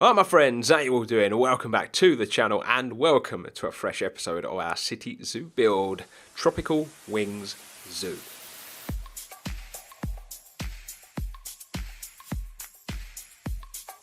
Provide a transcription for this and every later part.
Right, my friends, how you all doing? Welcome back to the channel and welcome to a fresh episode of our city zoo build, Tropical Wings Zoo.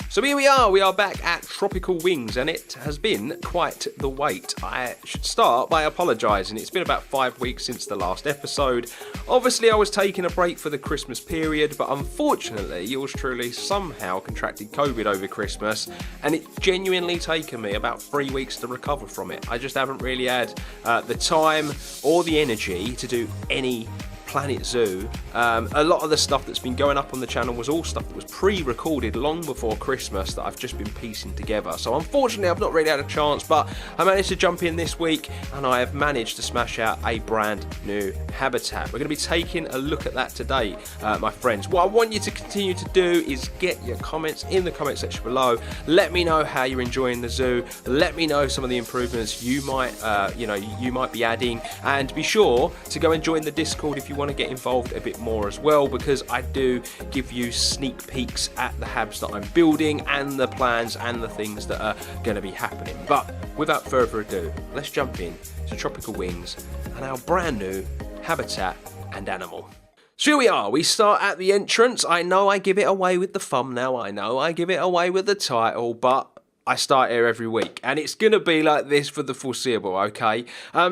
So here we are back at Tropical Wings, and it has been quite the wait. I should start by apologising. It's been about 5 weeks since the last episode. Obviously I was taking a break for the Christmas period, but unfortunately yours truly somehow contracted COVID over Christmas, and it's genuinely taken me about 3 weeks to recover from it. I just haven't really had the time or the energy to do any Planet Zoo. A lot of the stuff that's been going up on the channel was all stuff that was pre-recorded long before Christmas that I've just been piecing together. So unfortunately I've not really had a chance, but I managed to jump in this week and I have managed to smash out a brand new habitat. We're going to be taking a look at that today, my friends. What I want you to continue to do is get your comments in the comment section below. Let me know how you're enjoying the zoo. Let me know some of the improvements you might you might be adding, and be sure to go and join the Discord if you want to get involved a bit more as well, because I do give you sneak peeks at the habs that I'm building and the plans and the things that are going to be happening. But without further ado, let's jump in to Tropical Wings and our brand new habitat and animal. So here we are, we start at the entrance. I know I give it away with the thumbnail, I know I give it away with the title, but I start here every week, and it's going to be like this for the foreseeable, okay?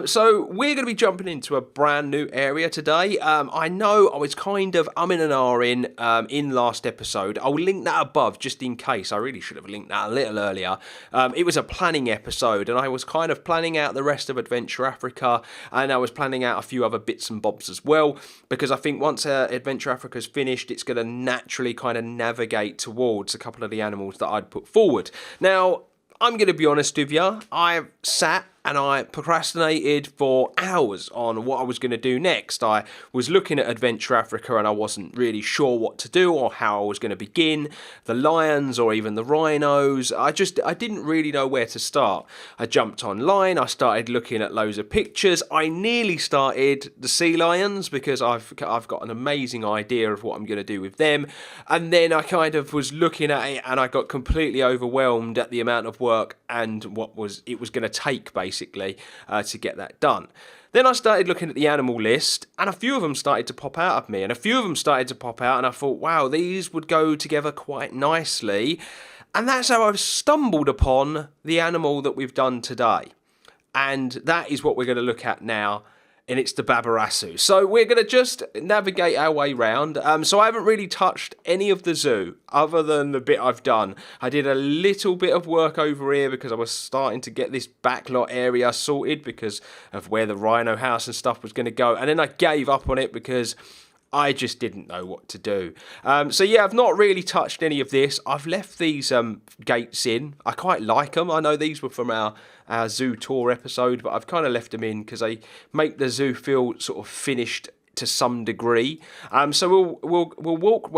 So we're going to be jumping into a brand new area today. I know I was kind of umming and ahhing in last episode. I'll link that above just in case. I really should have linked that a little earlier. It was a planning episode, and I was kind of planning out the rest of Adventure Africa, and I was planning out a few other bits and bobs as well, because I think once Adventure Africa's finished, it's going to naturally kind of navigate towards a couple of the animals that I'd put forward. Now, I'm going to be honest with you, I sat and I procrastinated for hours on what I was going to do next. I was looking at Adventure Africa and I wasn't really sure what to do or how I was going to begin. The lions or even the rhinos, I didn't really know where to start. I jumped online, I started looking at loads of pictures. I nearly started the sea lions because I've got an amazing idea of what I'm going to do with them. And then I kind of was looking at it and I got completely overwhelmed at the amount of work and what it was going to take basically to get that done. Then I started looking at the animal list, and a few of them started to pop out of me, and a few of them started to pop out, and I thought, wow, these would go together quite nicely. And that's how I've stumbled upon the animal that we've done today. And that is what we're going to look at now, and it's the Babirusa. So we're going to just navigate our way round. So I haven't really touched any of the zoo other than the bit I've done. I did a little bit of work over here because I was starting to get this backlot area sorted because of where the rhino house and stuff was going to go. And then I gave up on it because I just didn't know what to do. So yeah, I've not really touched any of this. I've left these gates in. I quite like them. I know these were from our zoo tour episode, but I've kind of left them in because they make the zoo feel sort of finished to some degree. So we'll walk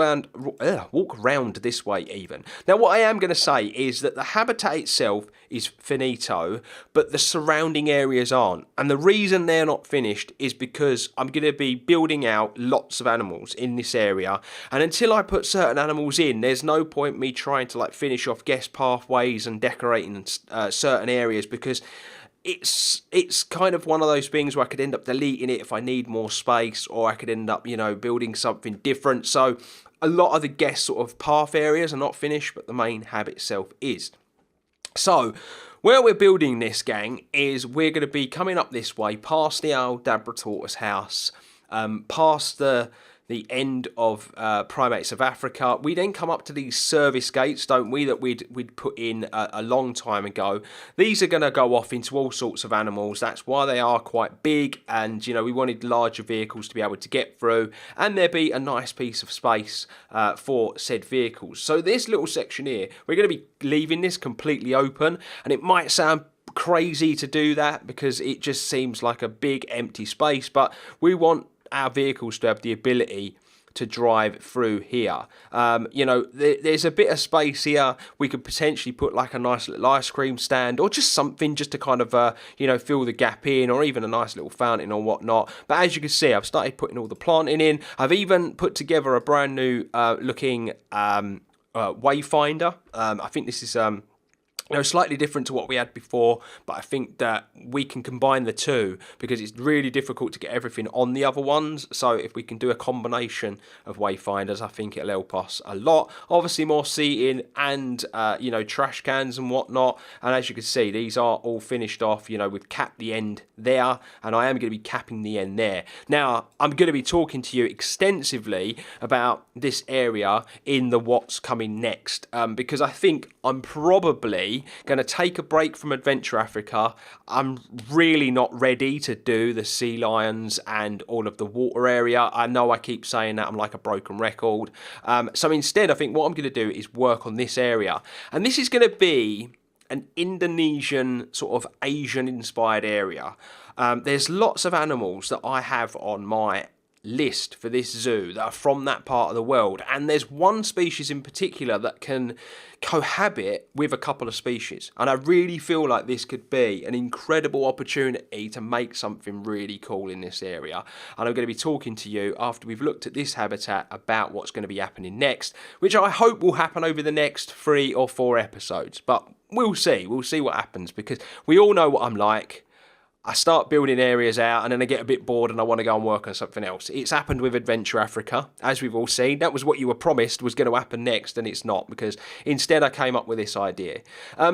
round this way even. Now what I am going to say is that the habitat itself is finito, but the surrounding areas aren't. And the reason they're not finished is because I'm going to be building out lots of animals in this area. And until I put certain animals in, there's no point me trying to like finish off guest pathways and decorating certain areas, because it's kind of one of those things where I could end up deleting it if I need more space, or I could end up, building something different. So a lot of the guest sort of path areas are not finished, but the main hab itself is. So where we're building this, gang, is we're going to be coming up this way, past the old Dabra Tortoise house, past the end of Primates of Africa. We then come up to these service gates, don't we, that we'd put in a long time ago. These are going to go off into all sorts of animals. That's why they are quite big, and we wanted larger vehicles to be able to get through, and there be a nice piece of space for said vehicles. So this little section here, we're going to be leaving this completely open, and it might sound crazy to do that because it just seems like a big empty space, but we want our vehicles to have the ability to drive through here. There's a bit of space here. We could potentially put like a nice little ice cream stand or just something just to kind of, fill the gap in, or even a nice little fountain or whatnot. But as you can see, I've started putting all the planting in. I've even put together a brand new looking wayfinder. I think this is slightly different to what we had before, but I think that we can combine the two because it's really difficult to get everything on the other ones. So if we can do a combination of wayfinders, I think it'll help us a lot. Obviously more seating and, trash cans and whatnot. And as you can see, these are all finished off. We've capped the end there, and I am going to be capping the end there. Now, I'm going to be talking to you extensively about this area in the what's coming next, because I think I'm probably going to take a break from Adventure Africa. I'm really not ready to do the sea lions and all of the water area. I know I keep saying that, I'm like a broken record. So instead, I think what I'm going to do is work on this area. And this is going to be an Indonesian sort of Asian inspired area. There's lots of animals that I have on my list for this zoo that are from that part of the world, and there's one species in particular that can cohabit with a couple of species, and I really feel like this could be an incredible opportunity to make something really cool in this area. And I'm going to be talking to you after we've looked at this habitat about what's going to be happening next, which I hope will happen over the next 3 or 4 episodes, but we'll see what happens, because we all know what I'm like. I start building areas out and then I get a bit bored and I want to go and work on something else. It's happened with Adventure Africa, as we've all seen. That was what you were promised was going to happen next, and it's not, because instead I came up with this idea.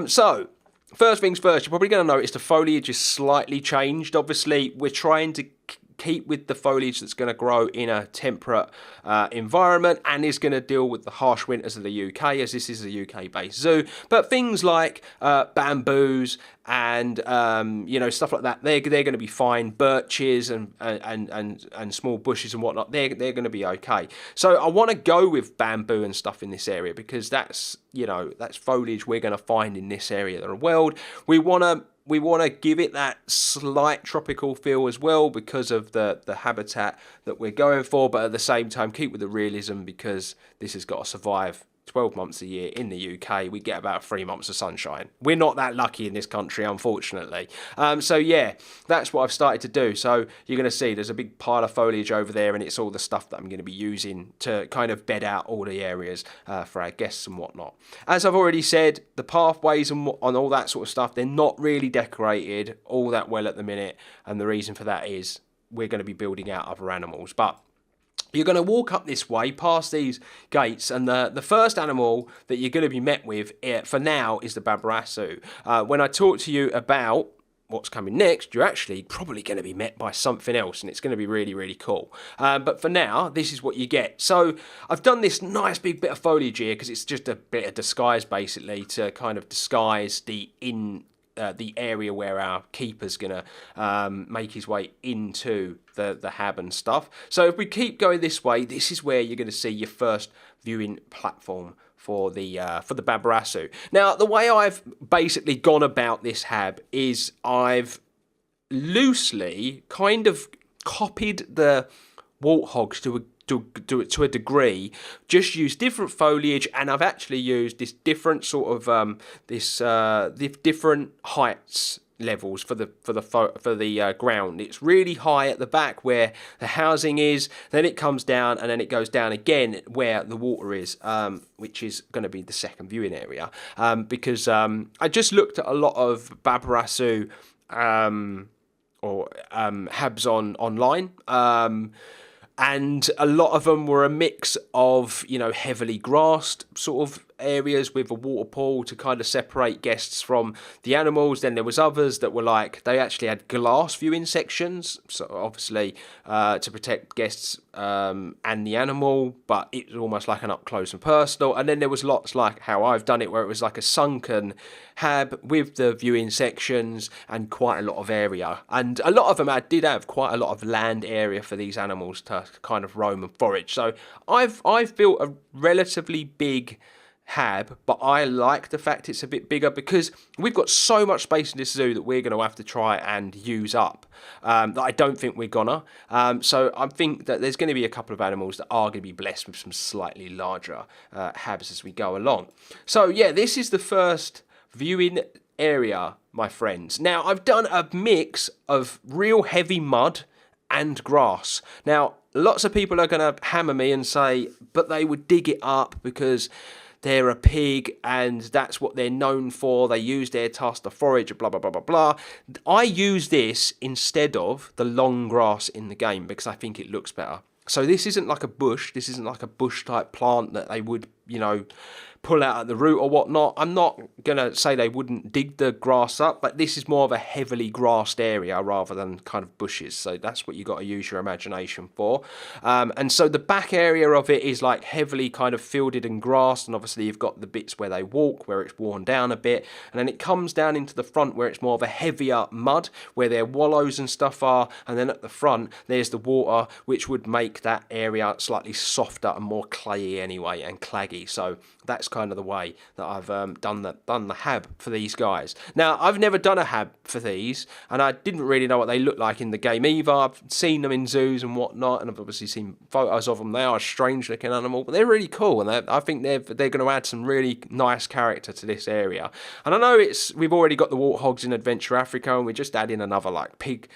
So, first things first, you're probably going to notice the foliage is slightly changed. Obviously, we're trying to keep with the foliage that's going to grow in a temperate environment and is going to deal with the harsh winters of the UK, as this is a UK-based zoo. But things like bamboos and stuff like that, they're going to be fine. Birches and small bushes and whatnot, they're going to be okay. So I want to go with bamboo and stuff in this area because that's foliage we're going to find in this area of the world. We want to give it that slight tropical feel as well because of the habitat that we're going for, but at the same time keep with the realism because this has got to survive 12 months a year in the UK. We get about 3 months of sunshine. We're not that lucky in this country, unfortunately. So yeah, that's what I've started to do. So you're going to see there's a big pile of foliage over there, and it's all the stuff that I'm going to be using to kind of bed out all the areas for our guests and whatnot. As I've already said, the pathways and all that sort of stuff, they're not really decorated all that well at the minute, and the reason for that is we're going to be building out other animals. But you're going to walk up this way past these gates, and the first animal that you're going to be met with for now is the Babirusa. When I talk to you about what's coming next, you're actually probably going to be met by something else, and it's going to be really, really cool. But for now, this is what you get. So I've done this nice big bit of foliage here because it's just a bit of disguise, basically, to kind of disguise the area where our keeper's going to make his way into the hab and stuff. So if we keep going this way, this is where you're going to see your first viewing platform for the Babirusa. Now, the way I've basically gone about this hab is I've loosely kind of copied the warthogs to a degree, just use different foliage, and I've actually used this different sort of different heights levels for the ground. It's really high at the back where the housing is, then it comes down, and then it goes down again where the water is, which is going to be the second viewing area, because I just looked at a lot of Babirusa habs online. And a lot of them were a mix of, heavily grassed sort of areas with a water pool to kind of separate guests from the animals. Then there was others that were like, they actually had glass viewing sections, so obviously to protect guests and the animal, but it was almost like an up close and personal. And then there was lots like how I've done it, where it was like a sunken hab with the viewing sections and quite a lot of area. And a lot of them did have quite a lot of land area for these animals to kind of roam and forage. So I've built a relatively big hab, but I like the fact it's a bit bigger because we've got so much space in this zoo that we're going to have to try and use up, that I don't think we're gonna. So I think that there's going to be a couple of animals that are going to be blessed with some slightly larger habs as we go along. So yeah, this is the first viewing area, my friends. Now I've done a mix of real heavy mud and grass. Now lots of people are going to hammer me and say, but they would dig it up because they're a pig and that's what they're known for. They use their tusk to forage, blah, blah, blah, blah, blah. I use this instead of the long grass in the game because I think it looks better. So this isn't like a bush. This isn't like a bush type plant that they would, you know, pull out at the root or whatnot. I'm not going to say they wouldn't dig the grass up, but this is more of a heavily grassed area rather than kind of bushes. So that's what you got to use your imagination for. And so the back area of it is like heavily kind of fielded and grassed. And obviously you've got the bits where they walk, where it's worn down a bit. And then it comes down into the front where it's more of a heavier mud, where their wallows and stuff are. And then at the front, there's the water, which would make that area slightly softer and more clayey anyway, and claggy. So that's kind of the way that I've done the hab for these guys. Now, I've never done a hab for these, and I didn't really know what they look like in the game either. I've seen them in zoos and whatnot, and I've obviously seen photos of them. They are a strange-looking animal, but they're really cool, and I think they're going to add some really nice character to this area. And I know we've already got the warthogs in Adventure Africa, and we're just adding another like pig,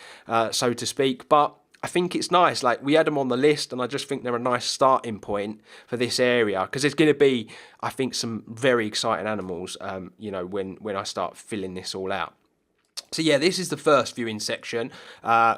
so to speak, but I think it's nice. Like, we had them on the list, and I just think they're a nice starting point for this area because there's going to be, I think, some very exciting animals, you know, when I start filling this all out. So yeah, this is the first viewing section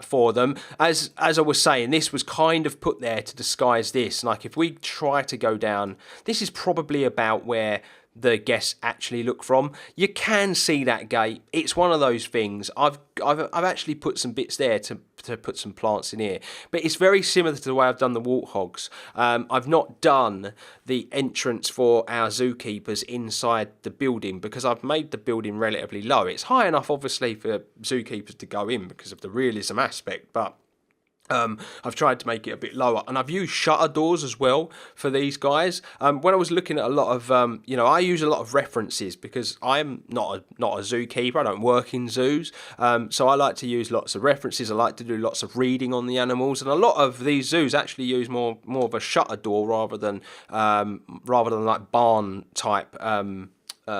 for them. As I was saying, this was kind of put there to disguise this. Like, if we try to go down, this is probably about where the guests actually look from. You can see that gate. It's one of those things. I've actually put some bits there to put some plants in here, but it's very similar to the way I've done the warthogs. I've not done the entrance for our zookeepers inside the building because I've made the building relatively low. It's high enough, obviously, for zookeepers to go in because of the realism aspect, but I've tried to make it a bit lower, and I've used shutter doors as well for these guys. When I was looking at a lot of, you know, I use a lot of references because I'm not a zookeeper. I don't work in zoos, so I like to use lots of references. I like to do lots of reading on the animals, and a lot of these zoos actually use more of a shutter door rather than like barn type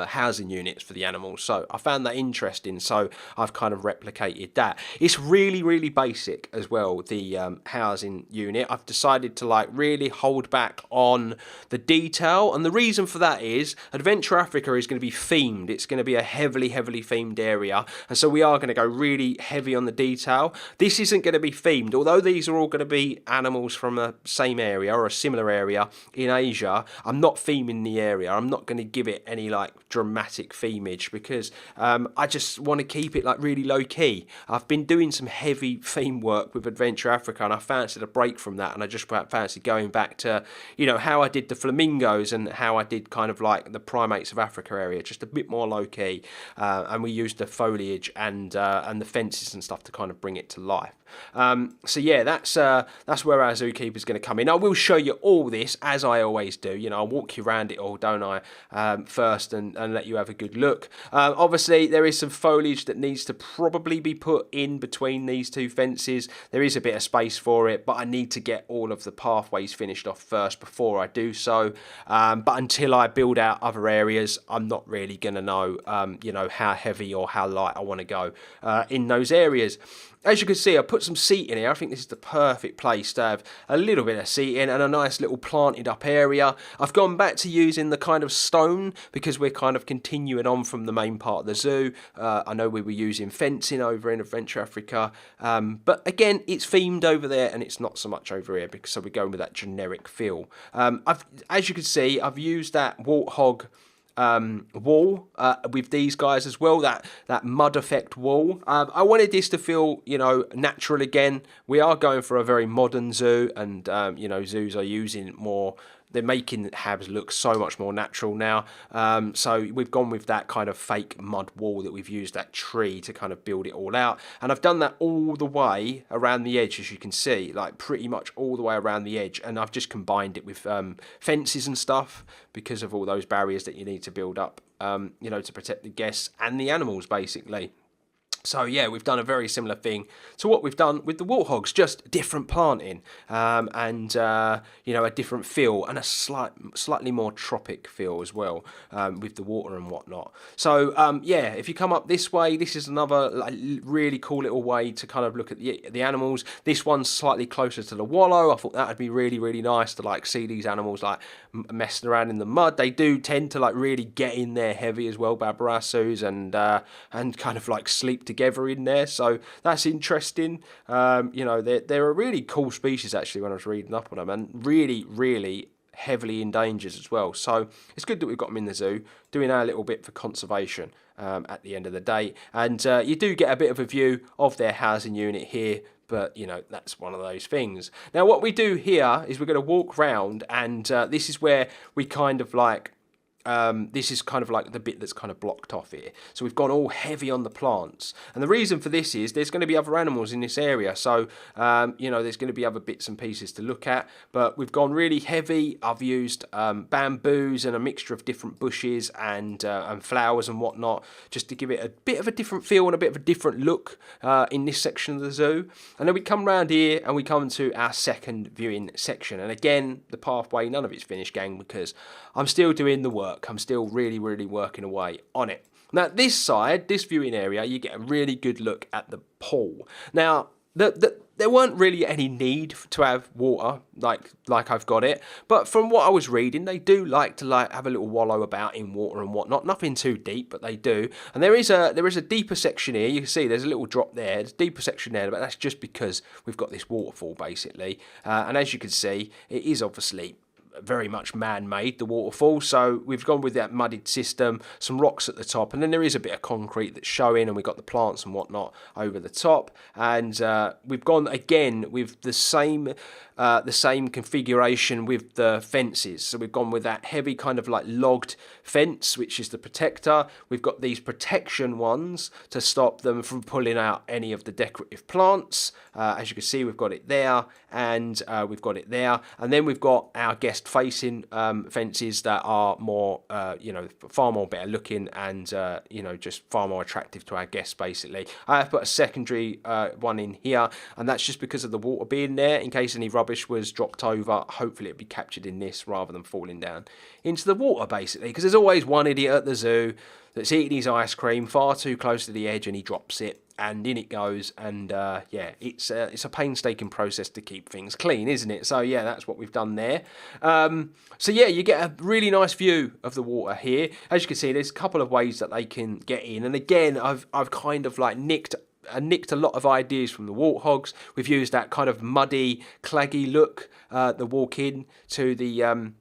housing units for the animals. So I found that interesting, so I've kind of replicated that. It's really, really basic as well, the housing unit. I've decided to like really hold back on the detail, and the reason for that is Adventure Africa is going to be themed. It's going to be a heavily themed area, and so we are going to go really heavy on the detail. This isn't going to be themed, although these are all going to be animals from the same area or a similar area in Asia. I'm not theming the area. I'm not going to give it any like dramatic themage because I just want to keep it like really low key. I've been doing some heavy theme work with Adventure Africa, and I fancied a break from that, and I just fancied going back to, you know, how I did the flamingos and how I did kind of like the primates of Africa area, just a bit more low key, and we used the foliage and the fences and stuff to kind of bring it to life. So yeah, that's where our zookeeper is going to come in. I will show you all this as I always do. You know, I'll walk you around it all, don't I? First and let you have a good look. Obviously, there is some foliage that needs to probably be put in between these two fences. There is a bit of space for it, but I need to get all of the pathways finished off first before I do so. But until I build out other areas, I'm not really going to know, you know, how heavy or how light I want to go in those areas. As you can see, I put some seating here. I think this is the perfect place to have a little bit of seating and a nice little planted up area. I've gone back to using the kind of stone because we're kind of continuing on from the main part of the zoo. I know we were using fencing over in Adventure Africa, but again, it's themed over there and it's not so much over here because so we're going with that generic feel. As you can see, I've used that warthog wall with these guys as well, that mud effect wall. I wanted this to feel, you know, natural again. We are going for a very modern zoo, and you know, zoos are using more, they're making habs look so much more natural now. So we've gone with that kind of fake mud wall that we've used that tree to kind of build it all out. And I've done that all the way around the edge, as you can see, like pretty much all the way around the edge. And I've just combined it with fences and stuff because of all those barriers that you need to build up, you know, to protect the guests and the animals, basically. So yeah, we've done a very similar thing to what we've done with the warthogs, just different planting, and you know, a different feel and a slightly more tropic feel as well, with the water and whatnot. So yeah, if you come up this way, this is another like, really cool little way to kind of look at the animals. This one's slightly closer to the wallow. I thought that would be really nice to like see these animals like messing around in the mud. They do tend to like really get in there heavy as well, Babirusus, and kind of like sleep together in there, so that's interesting. You know, they're a really cool species actually when I was reading up on them, and really heavily endangered as well. So it's good that we've got them in the zoo, doing our little bit for conservation at the end of the day. And you do get a bit of a view of their housing unit here, but you know, that's one of those things. Now what we do here is we're going to walk round, and this is where we kind of like this is kind of like the bit that's kind of blocked off here. So we've gone all heavy on the plants. And the reason for this is there's going to be other animals in this area. So, you know, there's going to be other bits and pieces to look at. But we've gone really heavy. I've used bamboos and a mixture of different bushes and flowers and whatnot, just to give it a bit of a different feel and a bit of a different look in this section of the zoo. And then we come round here and we come to our second viewing section. And again, the pathway, none of it's finished, gang, because I'm still doing the work. I'm still really working away on it. Now this side, this viewing area, you get a really good look at the pool. Now there weren't really any need to have water like I've got it, but from what I was reading, they do like to have a little wallow about in water and whatnot. Nothing too deep, but they do. And there is a deeper section here. You can see there's a little drop there. There's a deeper section there, but that's just because we've got this waterfall basically. And as you can see, it is obviously very much man-made, the waterfall, so we've gone with that mudded system, some rocks at the top, and then there is a bit of concrete that's showing, and we've got the plants and whatnot over the top. And we've gone again with the same configuration with the fences. So we've gone with that heavy kind of like logged fence, which is the protector. We've got these protection ones to stop them from pulling out any of the decorative plants. As you can see, we've got it there, and we've got it there, and then we've got our guest facing fences that are more you know, far more better looking, and you know, just far more attractive to our guests basically. I have put a secondary one in here, and that's just because of the water being there, in case any rubbish was dropped over. Hopefully it'd be captured in this rather than falling down into the water basically, because there's always one idiot at the zoo that's eating his ice cream far too close to the edge, and he drops it, and in it goes. And yeah, it's a painstaking process to keep things clean, isn't it? So yeah, that's what we've done there. So yeah, you get a really nice view of the water here. As you can see, there's a couple of ways that they can get in, and again, I've kind of like nicked a lot of ideas from the warthogs. We've used that kind of muddy, claggy look, the walk in to the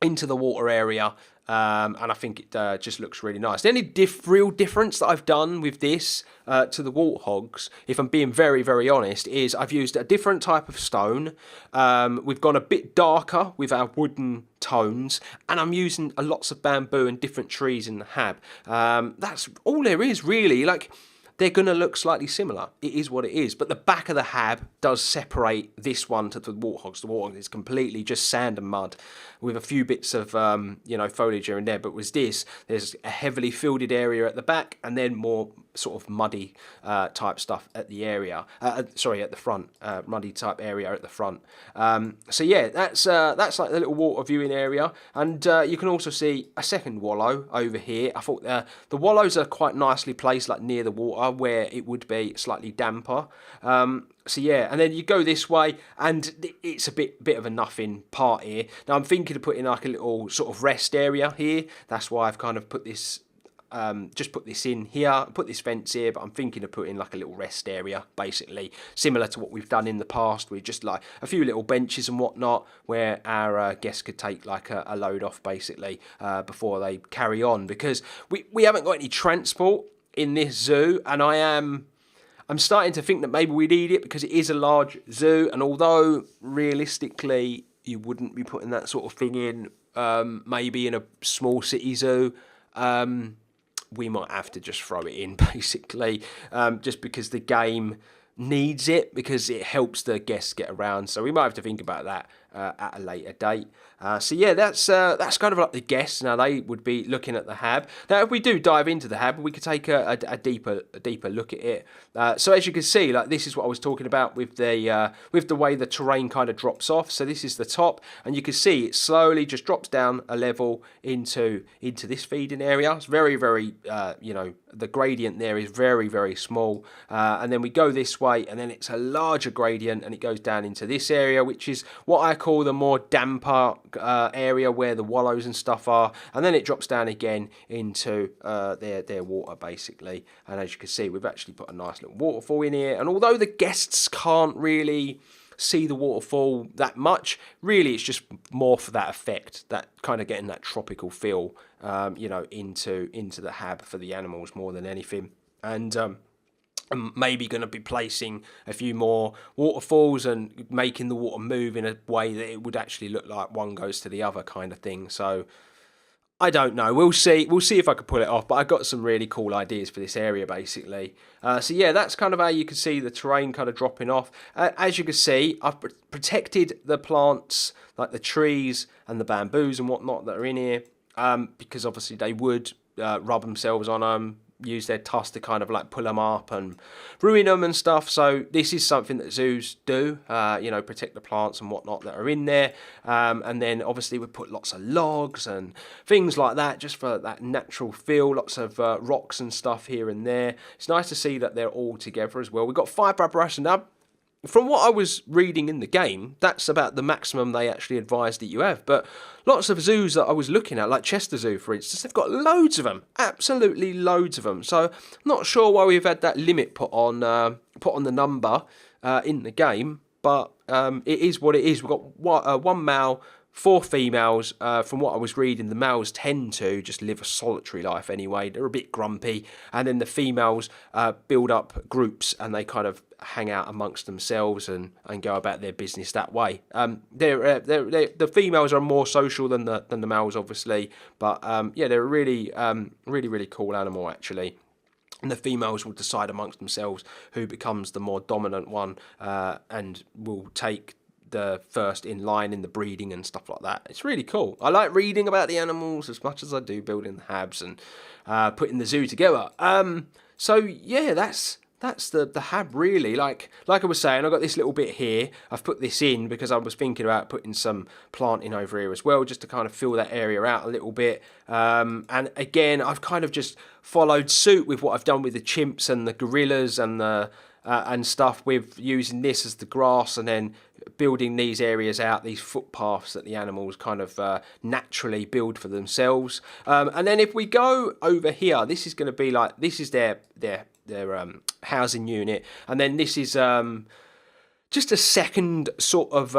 into the water area. And I think it just looks really nice. The only real difference that I've done with this to the warthogs, if I'm being very honest, is I've used a different type of stone. We've gone a bit darker with our wooden tones, and I'm using lots of bamboo and different trees in the hab. That's all there is really. Like, they're going to look slightly similar. It is what it is. But the back of the hab does separate this one to the warthogs. The warthog is completely just sand and mud with a few bits of, you know, foliage here and there. But with this, there's a heavily fielded area at the back, and then more sort of muddy type stuff at the area. Sorry, at the front. Muddy type area at the front. So yeah, that's like the little water viewing area. And you can also see a second wallow over here. I thought the wallows are quite nicely placed, like near the water, where it would be slightly damper. So yeah, and then you go this way, and it's a bit of a nothing part here. Now I'm thinking of putting like a little sort of rest area here. That's why I've kind of put this, just put this in here, put this fence here, but I'm thinking of putting like a little rest area, basically, similar to what we've done in the past, with just like a few little benches and whatnot, where our guests could take like a load off, basically, before they carry on, because we haven't got any transport in this zoo, and I'm starting to think that maybe we need it, because it is a large zoo, and although realistically you wouldn't be putting that sort of thing in maybe in a small city zoo, we might have to just throw it in, basically, just because the game needs it, because it helps the guests get around. So we might have to think about that at a later date. So yeah, that's kind of like the guess. Now they would be looking at the hab. Now if we do dive into the hab, we could take a deeper look at it. So as you can see, like this is what I was talking about with the way the terrain kind of drops off. So this is the top, and you can see it slowly just drops down a level into this feeding area. It's very, very the gradient there is very, very small, and then we go this way, and then it's a larger gradient, and it goes down into this area, which is what I call the more damper area where the wallows and stuff are, and then it drops down again into their water basically. And as you can see, we've actually put a nice little waterfall in here, and although the guests can't really see the waterfall that much, really it's just more for that effect, that kind of getting that tropical feel into the hab for the animals more than anything. And I'm maybe going to be placing a few more waterfalls and making the water move in a way that it would actually look like one goes to the other kind of thing. So I don't know. We'll see if I can pull it off, but I've got some really cool ideas for this area, basically. So yeah, that's kind of how you can see the terrain kind of dropping off. As you can see, I've protected the plants, like the trees and the bamboos and whatnot that are in here, because obviously they would rub themselves on them, use their tusk to kind of like pull them up and ruin them and stuff. So this is something that zoos do, protect the plants and whatnot that are in there. And then obviously we put lots of logs and things like that just for that natural feel, lots of rocks and stuff here and there. It's nice to see that they're all together as well. We've got 5 Babirusa. Now, from what I was reading in the game, that's about the maximum they actually advise that you have. But lots of zoos that I was looking at, like Chester Zoo, for instance, they've got loads of them, absolutely loads of them. So I'm not sure why we've had that limit put on the number in the game, but it is what it is. We've got one male, 4 females. From what I was reading, the males tend to just live a solitary life anyway. They're a bit grumpy, and then the females build up groups and they kind of hang out amongst themselves and go about their business that way. The females are more social than the males, obviously, but yeah, they're a really cool animal actually. And the females will decide amongst themselves who becomes the more dominant one, and will take the first in line in the breeding and stuff like that. It's really cool. I like reading about the animals as much as I do building the habs and putting the zoo together. So yeah, that's the hab really. Like I was saying, I've got this little bit here. I've put this in because I was thinking about putting some planting over here as well, just to kind of fill that area out a little bit. And again, I've kind of just followed suit with what I've done with the chimps and the gorillas and the and stuff, with using this as the grass and then building these areas out, these footpaths that the animals kind of naturally build for themselves. And then if we go over here, this is going to be like, this is their housing unit, and then this is just a second sort of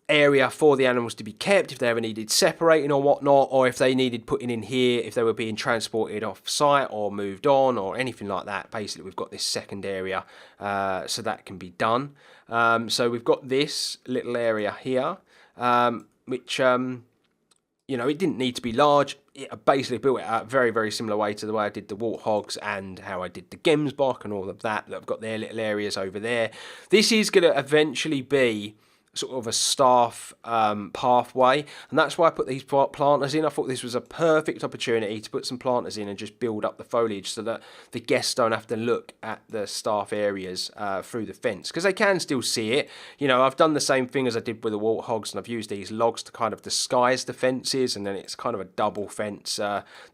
area for the animals to be kept if they ever needed separating or whatnot, or if they needed putting in here if they were being transported off site or moved on or anything like that. Basically, we've got this second area so that can be done. So we've got this little area here, which it didn't need to be large. I basically built it out very, very similar way to the way I did the warthogs and how I did the gemsbok and all of that. I've got their little areas over there. This is going to eventually be sort of a staff pathway, and that's why I put these planters in. I thought this was a perfect opportunity to put some planters in and just build up the foliage so that the guests don't have to look at the staff areas through the fence, because they can still see it. I've done the same thing as I did with the warthogs, and I've used these logs to kind of disguise the fences, and then it's kind of a double fence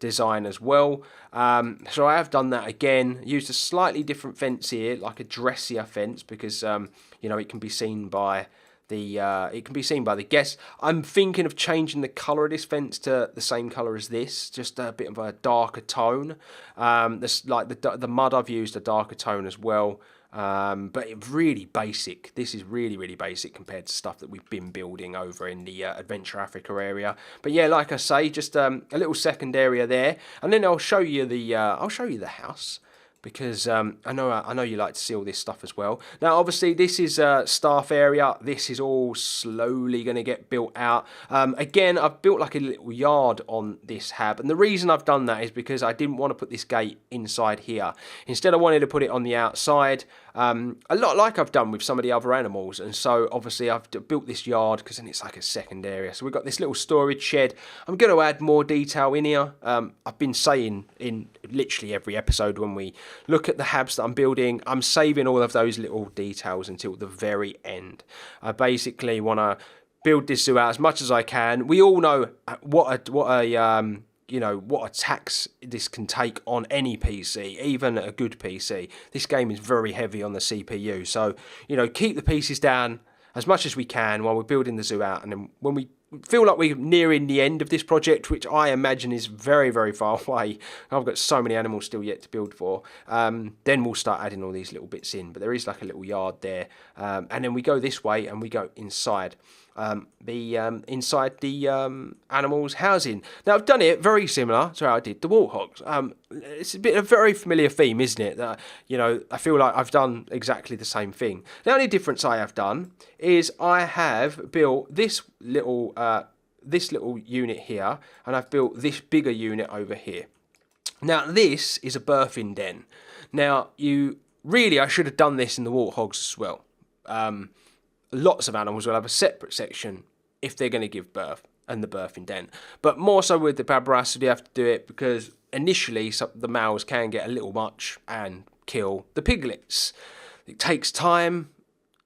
design as well. So I have done that again, used a slightly different fence here, like a dressier fence, because it can be seen by the guests. I'm thinking of changing the colour of this fence to the same colour as this, just a bit of a darker tone. The mud I've used a darker tone as well, but it's really basic. This is really, really basic compared to stuff that we've been building over in the Adventure Africa area. But yeah, like I say, just a little second area there, and then I'll show you the house, because I know you like to see all this stuff as well. Now, obviously, this is a staff area. This is all slowly going to get built out. Again, I've built like a little yard on this hab, and the reason I've done that is because I didn't want to put this gate inside here. Instead, I wanted to put it on the outside, a lot like I've done with some of the other animals. And so, obviously, I've built this yard because then it's like a second area. So we've got this little storage shed. I'm going to add more detail in here. I've been saying in literally every episode when we look at the habs that I'm building, I'm saving all of those little details until the very end. I basically want to build this zoo out as much as I can. We all know what a tax this can take on any PC, even a good PC. This game is very heavy on the CPU, so keep the pieces down as much as we can while we're building the zoo out, and then when we feel like we're nearing the end of this project, which I imagine is very, very far away, I've got so many animals still yet to build for, then we'll start adding all these little bits in. But there is like a little yard there, and then we go this way and we go inside inside the animals' housing. Now, I've done it very similar to how I did the warthogs. It's a very familiar theme, isn't it? That I feel like I've done exactly the same thing. The only difference I have done is I have built this little unit here, and I've built this bigger unit over here. Now, this is a birthing den. Now, I should have done this in the warthogs as well. Lots of animals will have a separate section if they're going to give birth and the birthing den. But more so with the Babirusa, you have to do it because initially the males can get a little much and kill the piglets. It takes time.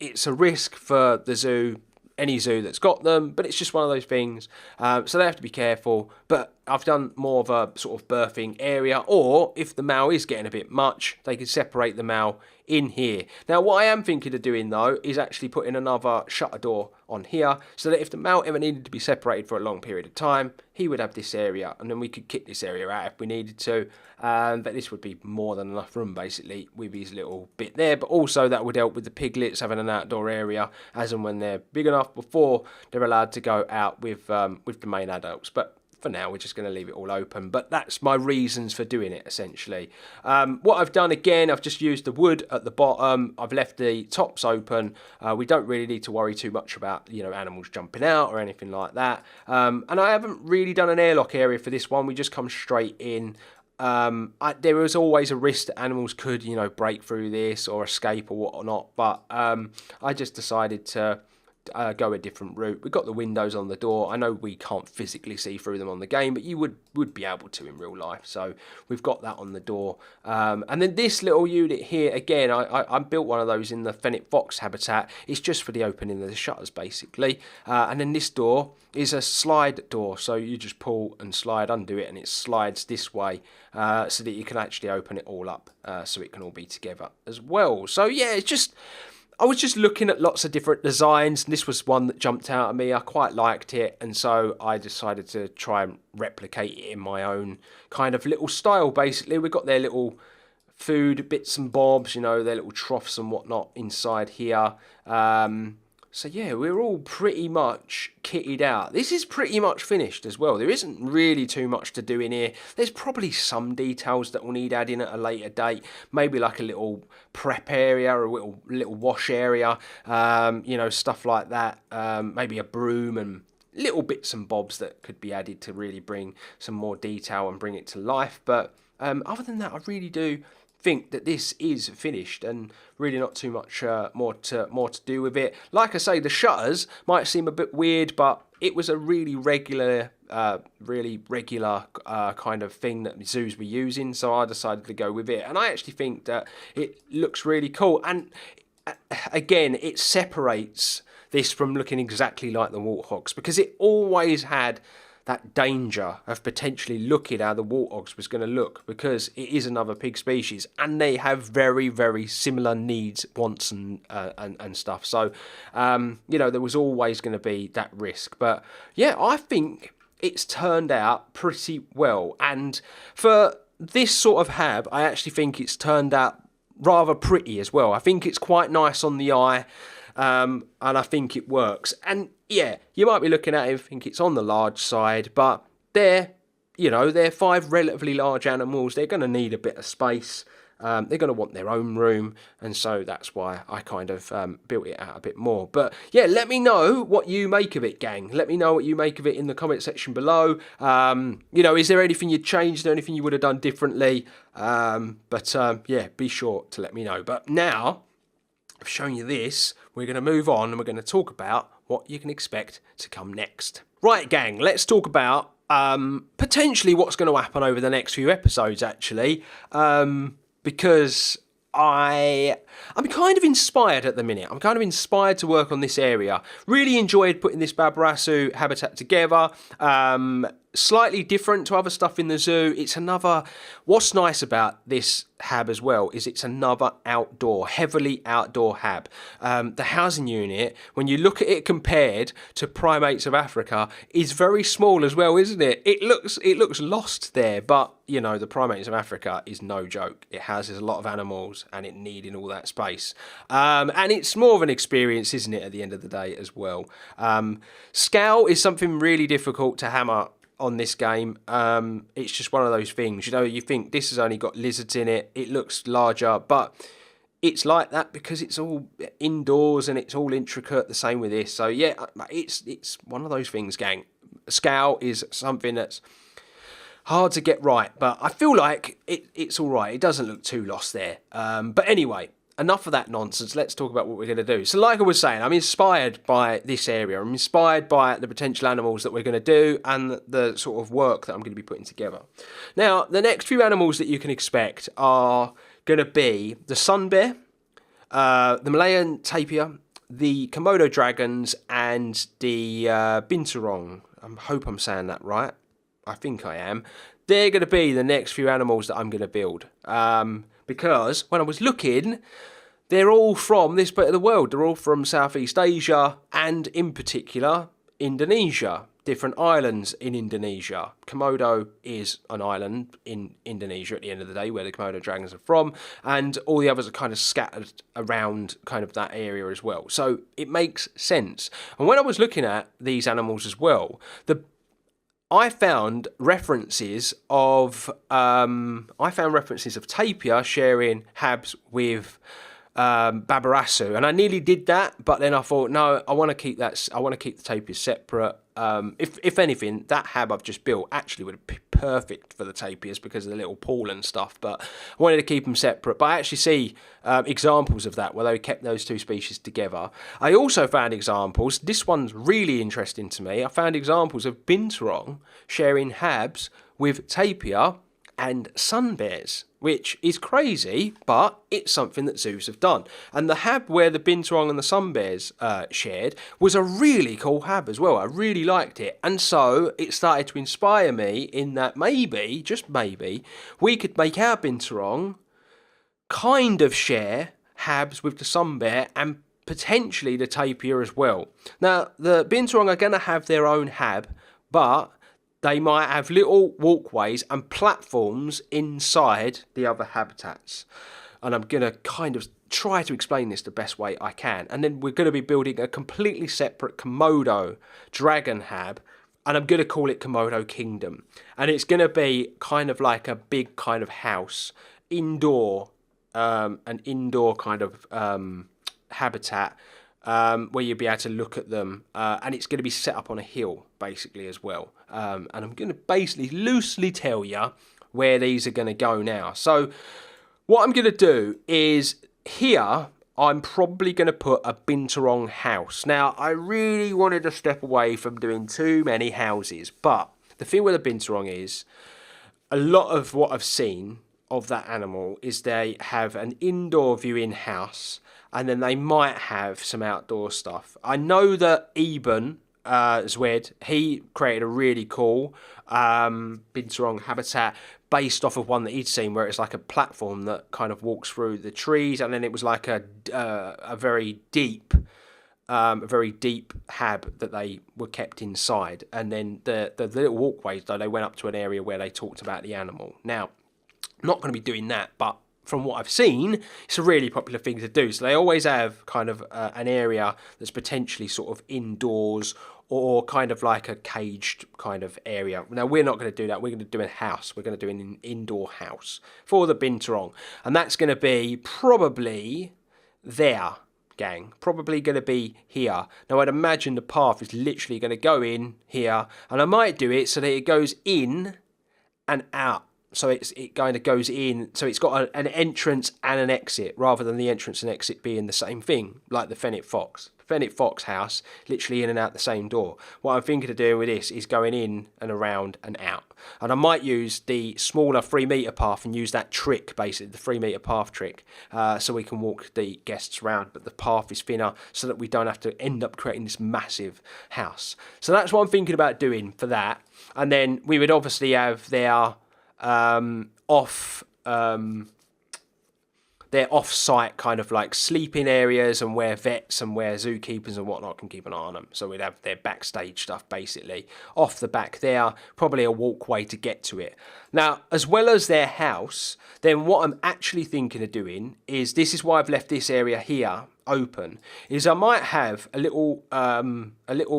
It's a risk for the zoo, any zoo that's got them, but it's just one of those things. So they have to be careful. But I've done more of a sort of birthing area, or if the male is getting a bit much, they can separate the male in here. Now, what I am thinking of doing though is actually putting another shutter door on here, so that if the male ever needed to be separated for a long period of time, he would have this area, and then we could kick this area out if we needed to. But this would be more than enough room basically with his little bit there. But also that would help with the piglets having an outdoor area as and when they're big enough before they're allowed to go out with the main adults. But for now, we're just going to leave it all open. But that's my reasons for doing it, essentially. What I've done, again, I've just used the wood at the bottom. I've left the tops open. We don't really need to worry too much about, animals jumping out or anything like that. And I haven't really done an airlock area for this one. We just come straight in. There was always a risk that animals could, break through this or escape or whatnot. But I just decided to go a different route. We've got the windows on the door. I know we can't physically see through them on the game, but you would be able to in real life. So we've got that on the door. And then this little unit here, again, I built one of those in the fennec fox habitat. It's just for the opening of the shutters, basically. And then this door is a slide door. So you just pull and slide, undo it, and it slides this way so that you can actually open it all up so it can all be together as well. So yeah, I was just looking at lots of different designs, and this was one that jumped out at me. I quite liked it, and so I decided to try and replicate it in my own kind of little style, basically. We've got their little food bits and bobs, their little troughs and whatnot inside here. So yeah, we're all pretty much kitted out. This is pretty much finished as well. There isn't really too much to do in here. There's probably some details that will need adding at a later date. Maybe like a little prep area or a little wash area, stuff like that. Maybe a broom and little bits and bobs that could be added to really bring some more detail and bring it to life. But other than that, I really do think that this is finished and really not too much more to do with it. Like I say, the shutters might seem a bit weird, but it was a really regular kind of thing that zoos were using, so I decided to go with it. And I actually think that it looks really cool. And again, it separates this from looking exactly like the warthogs, because it always had that danger of potentially looking how the warthogs was going to look, because it is another pig species and they have very, very similar needs, wants and stuff. So, there was always going to be that risk. But yeah, I think it's turned out pretty well. And for this sort of hab, I actually think it's turned out rather pretty as well. I think it's quite nice on the eye. And I think it works. And yeah, you might be looking at it and think it's on the large side, but they're 5 relatively large animals. They're going to need a bit of space. They're going to want their own room, and so that's why I kind of built it out a bit more. But yeah, let me know what you make of it, gang. Let me know what you make of it in the comment section below. You know, is there anything you'd change? Is there anything you would have done differently? Yeah, be sure to let me know. But now I've shown you this, we're going to move on and we're going to talk about what you can expect to come next. Right, gang, let's talk about potentially what's going to happen over the next few episodes, actually, because I'm kind of inspired at the minute. I'm kind of inspired to work on this area. Really enjoyed putting this Babirusa habitat together. Slightly different to other stuff in the zoo. It's another, what's nice about this hab as well is it's another outdoor, heavily outdoor hab. The housing unit, when you look at it compared to primates of Africa, is very small as well, isn't it? It looks lost there, but you know, the primates of Africa is no joke. It houses a lot of animals and it needing all that space. And it's more of an experience, isn't it, at the end of the day as well. Scale is something really difficult to hammer on this game. It's just one of those things, you know, you think this has only got lizards in it, it looks larger, but it's like that because it's all indoors and it's all intricate, the same with this. So yeah, it's one of those things, gang. Scale is something that's hard to get right, but I feel like it's all right. It doesn't look too lost there. But anyway, enough of that nonsense. Let's talk about what we're going to do. So like I was saying, I'm inspired by this area. I'm inspired by the potential animals that we're going to do and the sort of work that I'm going to be putting together. Now, the next few animals that you can expect are going to be the sun bear, the Malayan tapir, the Komodo dragons, and the binturong. I hope I'm saying that right. I think I am. They're going to be the next few animals that I'm going to build. Because when I was looking, they're all from this bit of the world. They're all from Southeast Asia and, in particular, Indonesia. Different islands in Indonesia. Komodo is an island in Indonesia at the end of the day, where the Komodo dragons are from, and all the others are kind of scattered around kind of that area as well. So it makes sense. And when I was looking at these animals as well, I found references of tapir sharing habs with Babirusa, and I nearly did that, but then I thought, no, I want to keep that. I want to keep the tapirs separate. If anything, that hab I've just built actually would be perfect for the tapirs because of the little pool and stuff. But I wanted to keep them separate. But I actually see examples of that where they kept those two species together. I also found examples. This one's really interesting to me. I found examples of binturong sharing habs with tapir and sun bears, which is crazy, but it's something that zoos have done. And the hab where the binturong and the sun bears shared was a really cool hab as well. I really liked it. And so it started to inspire me in that maybe, just maybe, we could make our binturong kind of share habs with the sun bear and potentially the tapir as well. Now, the binturong are going to have their own hab, but they might have little walkways and platforms inside the other habitats. And I'm going to kind of try to explain this the best way I can. And then we're going to be building a completely separate Komodo dragon hab, and I'm going to call it Komodo Kingdom. And it's going to be kind of like a big kind of house, indoor, an indoor kind of habitat, where you'll be able to look at them, and it's going to be set up on a hill basically as well, and I'm going to basically loosely tell you where these are going to go now. So what I'm going to do is here I'm probably going to put a binturong house. Now I really wanted to step away from doing too many houses, but the thing with the binturong is a lot of what I've seen of that animal is they have an indoor viewing house, and then they might have some outdoor stuff. I know that Eben Zwed, he created a really cool binturong habitat based off of one that he'd seen, where it's like a platform that kind of walks through the trees, and then it was like a very deep hab that they were kept inside, and then the little walkways, though, they went up to an area where they talked about the animal. Now, I'm not going to be doing that, but from what I've seen, it's a really popular thing to do. So they always have kind of an area that's potentially sort of indoors or kind of like a caged kind of area. Now, we're not going to do that. We're going to do a house. We're going to do an indoor house for the binturong. And that's going to be probably there, gang. Probably going to be here. Now, I'd imagine the path is literally going to go in here. And I might do it so that it goes in and out. So it kind of goes in, so it's got an entrance and an exit, rather than the entrance and exit being the same thing, like the Fennec Fox. Fennec Fox house, literally in and out the same door. What I'm thinking of doing with this is going in and around and out. And I might use the smaller 3 metre path and use that trick, basically, the 3 metre path trick, so we can walk the guests around, but the path is thinner so that we don't have to end up creating this massive house. So that's what I'm thinking about doing for that. And then we would obviously have their off-site kind of like sleeping areas, and where vets and where zookeepers and whatnot can keep an eye on them. So we'd have their backstage stuff basically off the back there, probably a walkway to get to it. Now, as well as their house, then what I'm actually thinking of doing is, this is why I've left this area here open, is I might have a little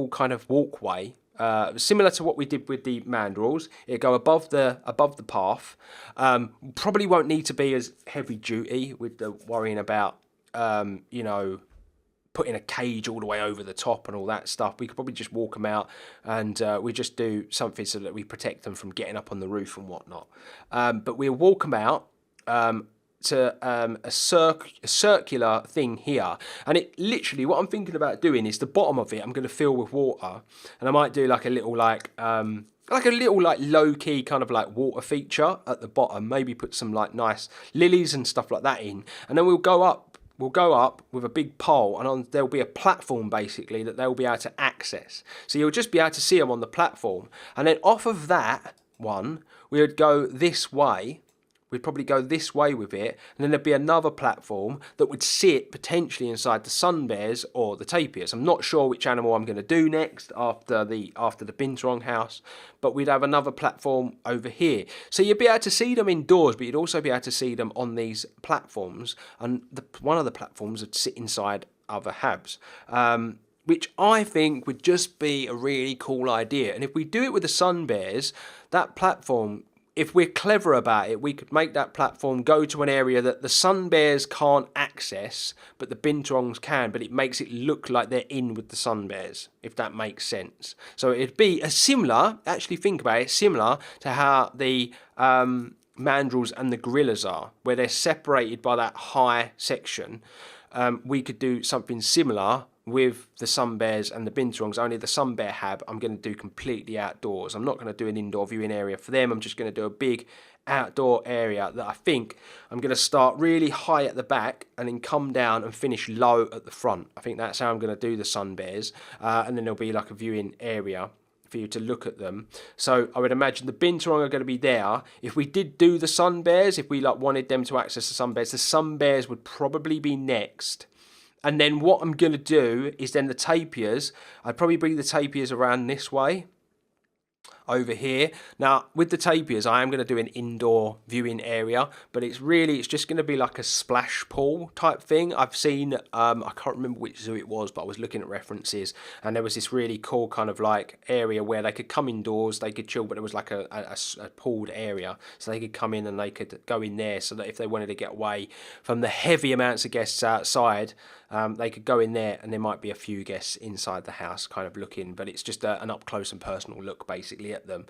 kind of walkway, similar to what we did with the mandrills. It'll go above the path. Probably won't need to be as heavy duty with the worrying about you know, putting a cage all the way over the top and all that stuff. We could probably just walk them out, and we just do something so that we protect them from getting up on the roof and whatnot. But we'll walk them out to a circular thing here, and it literally, what I'm thinking about doing is the bottom of it I'm going to fill with water, and I might do like a little like low-key kind of like water feature at the bottom, maybe put some like nice lilies and stuff like that in, and then we'll go up with a big pole, and there'll be a platform basically that they'll be able to access. So you'll just be able to see them on the platform, and then off of that one we would go this way. We'd probably go this way with it, and then there'd be another platform that would sit potentially inside the sun bears or the tapirs. I'm not sure which animal I'm going to do next after the binturong house, but we'd have another platform over here. So you'd be able to see them indoors, but you'd also be able to see them on these platforms, and one of the platforms would sit inside other habs. Which I think would just be a really cool idea. And if we do it with the sun bears, that platform, if we're clever about it, we could make that platform go to an area that the sun bears can't access, but the binturongs can, but it makes it look like they're in with the sun bears, if that makes sense. So it'd be a similar, actually think about it, similar to how the mandrills and the gorillas are, where they're separated by that high section. We could do something similar with the sun bears and the binturongs, only the sun bear hab I'm going to do completely outdoors. I'm not going to do an indoor viewing area for them. I'm just going to do a big outdoor area that I think I'm going to start really high at the back and then come down and finish low at the front. I think that's how I'm going to do the sun bears, and then there'll be like a viewing area for you to look at them. So I would imagine the binturong are going to be there. If we did do the sun bears, if we like wanted them to access the sun bears would probably be next. And then what I'm going to do is then the tapirs, I'd probably bring the tapirs around this way, over here. Now, with the tapirs, I am going to do an indoor viewing area, but it's just going to be like a splash pool type thing. I've seen, I can't remember which zoo it was, but I was looking at references, and there was this really cool kind of like area where they could come indoors, they could chill, but it was like a pooled area, so they could come in and they could go in there, so that if they wanted to get away from the heavy amounts of guests outside, they could go in there, and there might be a few guests inside the house kind of looking, but it's just an up close and personal look basically at them.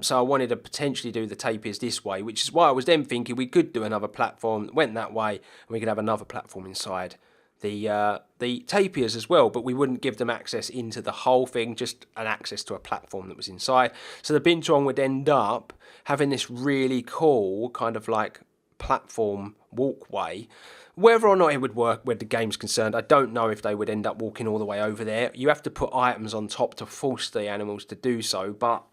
So I wanted to potentially do the tapirs this way, which is why I was then thinking we could do another platform that went that way, and we could have another platform inside the tapirs as well, but we wouldn't give them access into the whole thing, just an access to a platform that was inside. So the binturong would end up having this really cool kind of like platform walkway. Whether or not it would work where the game's concerned, I don't know if they would end up walking all the way over there. You have to put items on top to force the animals to do so, but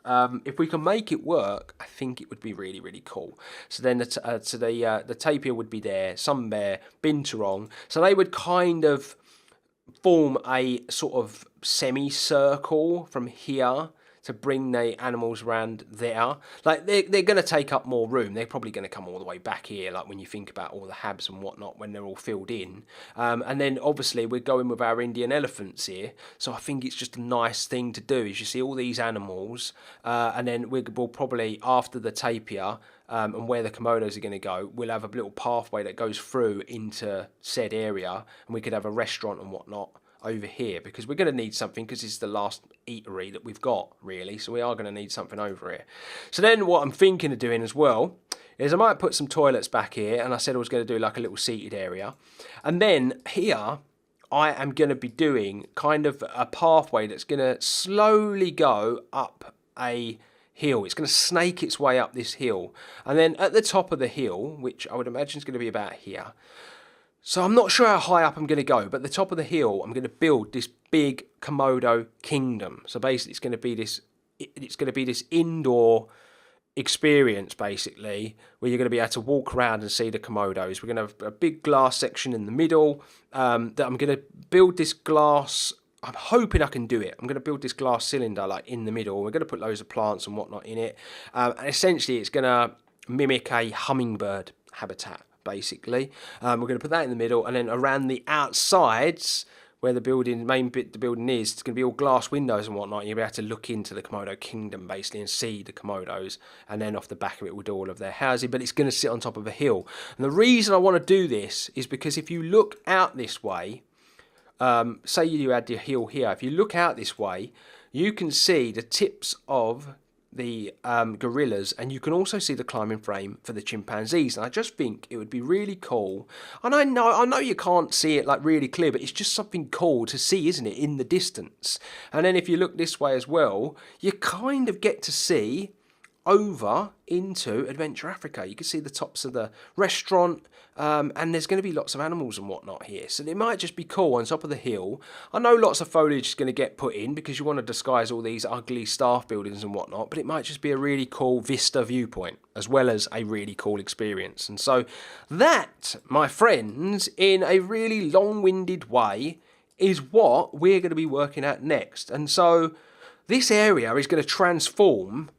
if we can make it work, I think it would be really, really cool. So then the tapir would be there, sun bear, binturong, so they would kind of form a sort of semicircle from here to bring the animals around there. Like, they're going to take up more room. They're probably going to come all the way back here, like when you think about all the habs and whatnot, when they're all filled in. And then obviously we're going with our Indian elephants here, so I think it's just a nice thing to do, is you see all these animals, and then we'll probably, after the tapir, and where the Komodos are going to go, we'll have a little pathway that goes through into said area, and we could have a restaurant and whatnot over here, because we're going to need something, because it's the last eatery that we've got, really, so we are going to need something over here. So then what I'm thinking of doing as well is I might put some toilets back here, and I said I was going to do like a little seated area, and then here I am going to be doing kind of a pathway that's going to slowly go up a hill. It's going to snake its way up this hill, and then at the top of the hill, which I would imagine is going to be about here, so I'm not sure how high up I'm going to go, but at the top of the hill I'm going to build this big Komodo kingdom. So basically it's going to be this indoor experience, basically, where you're going to be able to walk around and see the Komodos. We're going to have a big glass section in the middle, that I'm going to build this glass. I'm hoping I can do it. I'm going to build this glass cylinder like in the middle. We're going to put loads of plants and whatnot in it, and essentially it's going to mimic a hummingbird habitat, basically. We're going to put that in the middle, and then around the outsides, where the main bit of the building is, it's going to be all glass windows and whatnot, and you'll be able to look into the Komodo kingdom, basically, and see the Komodos, and then off the back of it we'll do all of their housing, but it's going to sit on top of a hill. And the reason I want to do this is because if you look out this way, say you had your hill here, if you look out this way, you can see the tips of the gorillas, and you can also see the climbing frame for the chimpanzees. And I just think it would be really cool, and I know you can't see it like really clear, but it's just something cool to see, isn't it, in the distance. And then if you look this way as well, you kind of get to see over into Adventure Africa. You can see the tops of the restaurant, and there's going to be lots of animals and whatnot here, so it might just be cool on top of the hill. I know lots of foliage is going to get put in because you want to disguise all these ugly staff buildings and whatnot, but it might just be a really cool vista viewpoint as well as a really cool experience. And so that, my friends, in a really long-winded way, is what we're going to be working at next. And so this area is going to transform,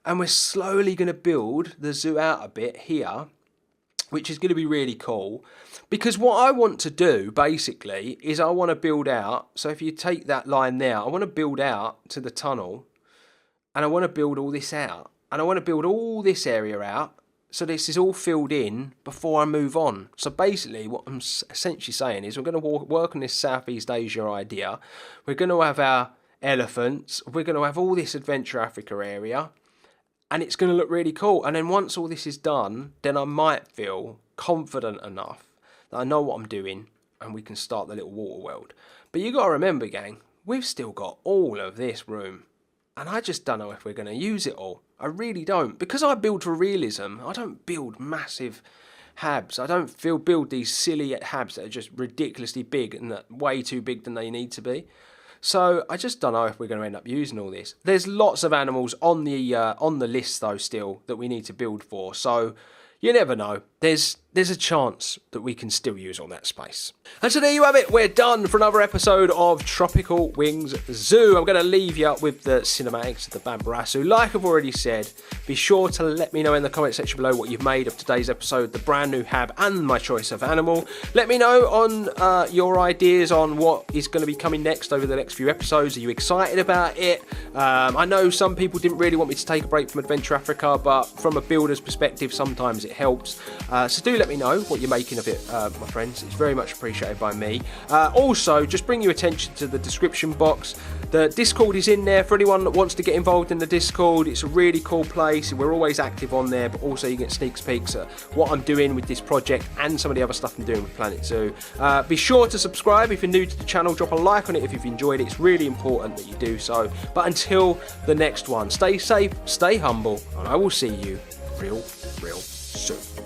and we're slowly going to build the zoo out a bit here, which is going to be really cool. Because what I want to do, basically, is I want to build out, so if you take that line there, I want to build out to the tunnel, and I want to build all this out. And I want to build all this area out, so this is all filled in before I move on. So basically, what I'm essentially saying is we're going to work on this Southeast Asia idea. We're going to have our elephants. We're going to have all this Adventure Africa area, and it's going to look really cool. And then once all this is done, then I might feel confident enough that I know what I'm doing, and we can start the little water world. But you got to remember, gang, we've still got all of this room, and I just don't know if we're going to use it all. I really don't. Because I build for realism, I don't build massive habs. I don't build these silly habs that are just ridiculously big and that way too big than they need to be. So I just don't know if we're going to end up using all this. There's lots of animals on the list though still that we need to build for. So you never know. There's a chance that we can still use all that space. And so there you have it. We're done for another episode of Tropical Wings Zoo. I'm going to leave you up with the cinematics of the Babirusa. Like I've already said, be sure to let me know in the comment section below what you've made of today's episode, the brand new hab and my choice of animal. Let me know on your ideas on what is going to be coming next over the next few episodes. Are you excited about it? I know some people didn't really want me to take a break from Adventure Africa, but from a builder's perspective, sometimes it helps. So do let me know what you're making of it, my friends. It's very much appreciated by me. Also, just bring your attention to the description box. The Discord is in there for anyone that wants to get involved in the Discord. It's a really cool place. We're always active on there, but also you get sneak peeks at what I'm doing with this project and some of the other stuff I'm doing with Planet Zoo. Be sure to subscribe if you're new to the channel. Drop a like on it if you've enjoyed it. It's really important that you do so. But until the next one, stay safe, stay humble, and I will see you real soon.